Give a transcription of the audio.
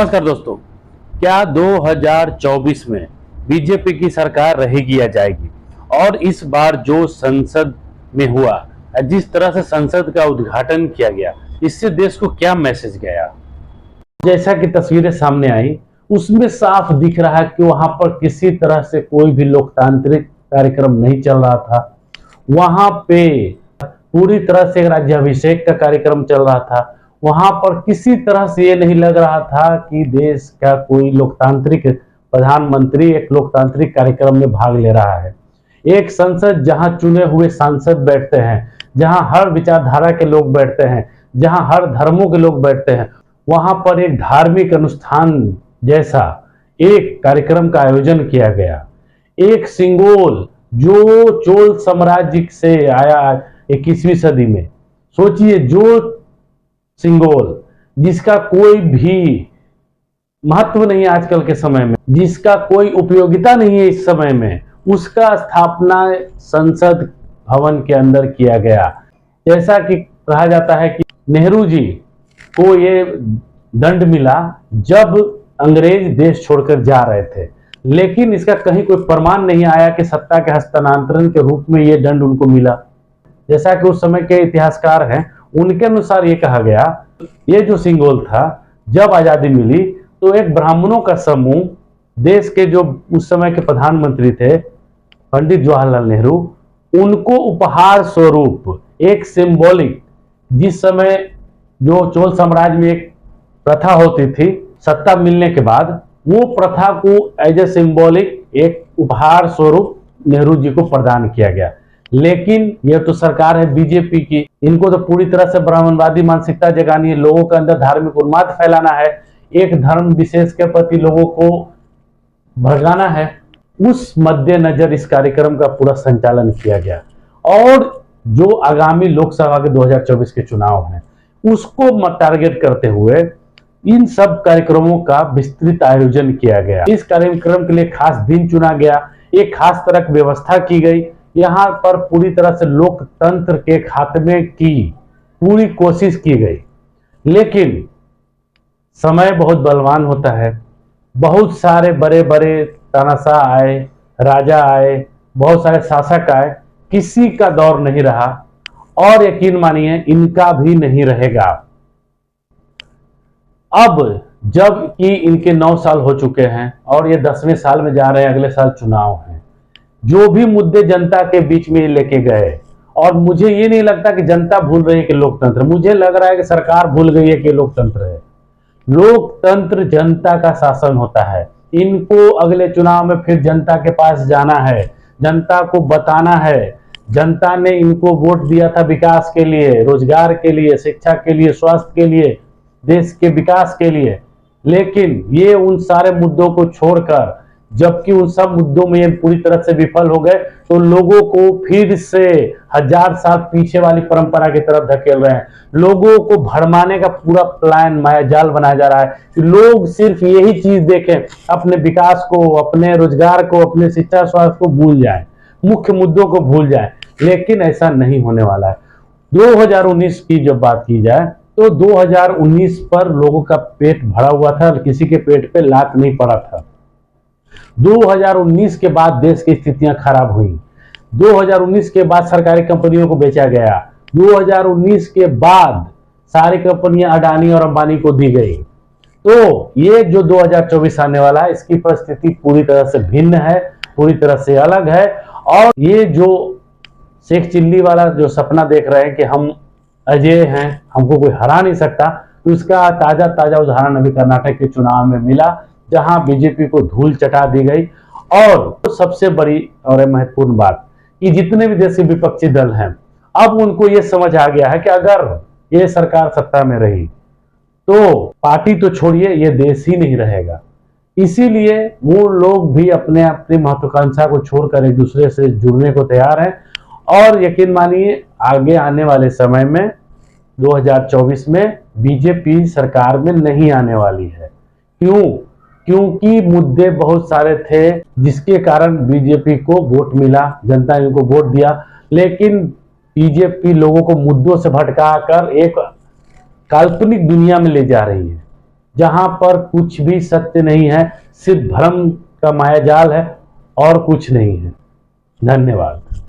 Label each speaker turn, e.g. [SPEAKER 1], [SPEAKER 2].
[SPEAKER 1] नमस्कार दोस्तों। क्या 2024 में बीजेपी की सरकार रहेगी या जाएगी? और इस बार जो संसद में हुआ, जिस तरह से संसद का उद्घाटन किया गया, इससे देश को क्या मैसेज गया? जैसा कि तस्वीरें सामने आई, उसमें साफ दिख रहा है कि वहां पर किसी तरह से कोई भी लोकतांत्रिक कार्यक्रम नहीं चल रहा था। वहां पे पूरी तरह से राज्याभिषेक का कार्यक्रम चल रहा था। वहां पर किसी तरह से ये नहीं लग रहा था कि देश का कोई लोकतांत्रिक प्रधानमंत्री एक लोकतांत्रिक कार्यक्रम में भाग ले रहा है। एक संसद जहां चुने हुए सांसद बैठते हैं, जहां हर विचारधारा के लोग बैठते हैं, जहां हर धर्मों के लोग बैठते हैं, वहां पर एक धार्मिक अनुष्ठान जैसा एक कार्यक्रम का आयोजन किया गया। एक सिंगोल जो चोल साम्राज्य से आया 21वीं सदी में, सोचिए, जो सिंगोल जिसका कोई भी महत्व नहीं है आजकल के समय में, जिसका कोई उपयोगिता नहीं है इस समय में, उसका स्थापना संसद भवन के अंदर किया गया। जैसा कि कहा जाता है कि नेहरू जी को ये दंड मिला जब अंग्रेज देश छोड़कर जा रहे थे, लेकिन इसका कहीं कोई प्रमाण नहीं आया कि सत्ता के हस्तांतरण के रूप में ये दंड उनको मिला। जैसा कि उस समय के इतिहासकार हैं, उनके अनुसार ये कहा गया, ये जो सिंगोल था, जब आजादी मिली तो एक ब्राह्मणों का समूह, देश के जो उस समय के प्रधानमंत्री थे पंडित जवाहरलाल नेहरू, उनको उपहार स्वरूप एक सिंबॉलिक, जिस समय जो चोल साम्राज्य में एक प्रथा होती थी सत्ता मिलने के बाद, वो प्रथा को एज ए सिंबॉलिक एक उपहार स्वरूप नेहरू जी को प्रदान किया गया। लेकिन यह तो सरकार है बीजेपी की, इनको तो पूरी तरह से ब्राह्मणवादी मानसिकता जगानी है, लोगों के अंदर धार्मिक उन्माद फैलाना है, एक धर्म विशेष के प्रति लोगों को भड़काना है। उस मद्देनजर इस कार्यक्रम का पूरा संचालन किया गया। और जो आगामी लोकसभा के 2024 के चुनाव हैं, उसको टारगेट करते हुए इन सब कार्यक्रमों का विस्तृत आयोजन किया गया। इस कार्यक्रम के लिए खास दिन चुना गया, एक खास तरह की व्यवस्था की गई। यहाँ पर पूरी तरह से लोकतंत्र के खात्मे की पूरी कोशिश की गई। लेकिन समय बहुत बलवान होता है, बहुत सारे बड़े बड़े तानाशाह आए, राजा आए, बहुत सारे शासक आए, किसी का दौर नहीं रहा, और यकीन मानिए इनका भी नहीं रहेगा। अब जब कि इनके 9 साल हो चुके हैं और ये 10वें साल में जा रहे हैं, अगले साल चुनाव है, जो भी मुद्दे जनता के बीच में लेके गए, और मुझे ये नहीं लगता कि जनता भूल रही है कि लोकतंत्र, मुझे लग रहा है कि सरकार भूल गई है कि लोकतंत्र है। लोकतंत्र जनता का शासन होता है। इनको अगले चुनाव में फिर जनता के पास जाना है, जनता को बताना है। जनता ने इनको वोट दिया था विकास के लिए, रोजगार के लिए, शिक्षा के लिए, स्वास्थ्य के लिए, देश के विकास के लिए। लेकिन ये उन सारे मुद्दों को छोड़कर, जबकि उन सब मुद्दों में ये पूरी तरह से विफल हो गए, तो लोगों को फिर से 1000 साल पीछे वाली परंपरा की तरफ धकेल रहे हैं। लोगों को भरमाने का पूरा प्लान, मायाजाल बनाया जा रहा है कि लोग सिर्फ यही चीज देखें, अपने विकास को, अपने रोजगार को, अपने शिक्षा स्वास्थ्य को भूल जाएं, मुख्य मुद्दों को भूल जाएं। लेकिन ऐसा नहीं होने वाला है। 2019 की जब बात की जाए तो 2019 पर लोगों का पेट भरा हुआ था, किसी के पेट पे लात नहीं पड़ा था। 2019 के बाद देश की स्थितियां खराब हुई। 2019 के बाद सरकारी कंपनियों को बेचा गया। 2019 के बाद सारी कंपनियां अडानी और अंबानी को दी गई। तो ये जो 2024 आने वाला है, इसकी परिस्थिति पूरी तरह से भिन्न है, पूरी तरह से अलग है। और ये जो शेख चिल्ली वाला जो सपना देख रहे हैं कि हम अजय हैं, हमको कोई हरा नहीं सकता, तो इसका ताजा ताजा उदाहरण अभी कर्नाटक के चुनाव में मिला, जहां बीजेपी को धूल चटा दी गई। और सबसे बड़ी और महत्वपूर्ण बात कि जितने भी देश के विपक्षी दल हैं, अब उनको ये समझ आ गया है कि अगर ये सरकार सत्ता में रही तो पार्टी तो छोड़िए, ये देश ही नहीं रहेगा। इसीलिए वो लोग भी अपने अपनी महत्वाकांक्षा को छोड़कर एक दूसरे से जुड़ने को तैयार हैं। और यकीन मानिए आगे आने वाले समय में 2024 में बीजेपी सरकार में नहीं आने वाली है। क्यों? क्योंकि मुद्दे बहुत सारे थे जिसके कारण बीजेपी को वोट मिला, जनता ने इनको वोट दिया। लेकिन बीजेपी लोगों को मुद्दों से भटका कर एक काल्पनिक दुनिया में ले जा रही है। जहां पर कुछ भी सत्य नहीं है, सिर्फ भ्रम का मायाजाल है और कुछ नहीं है। धन्यवाद।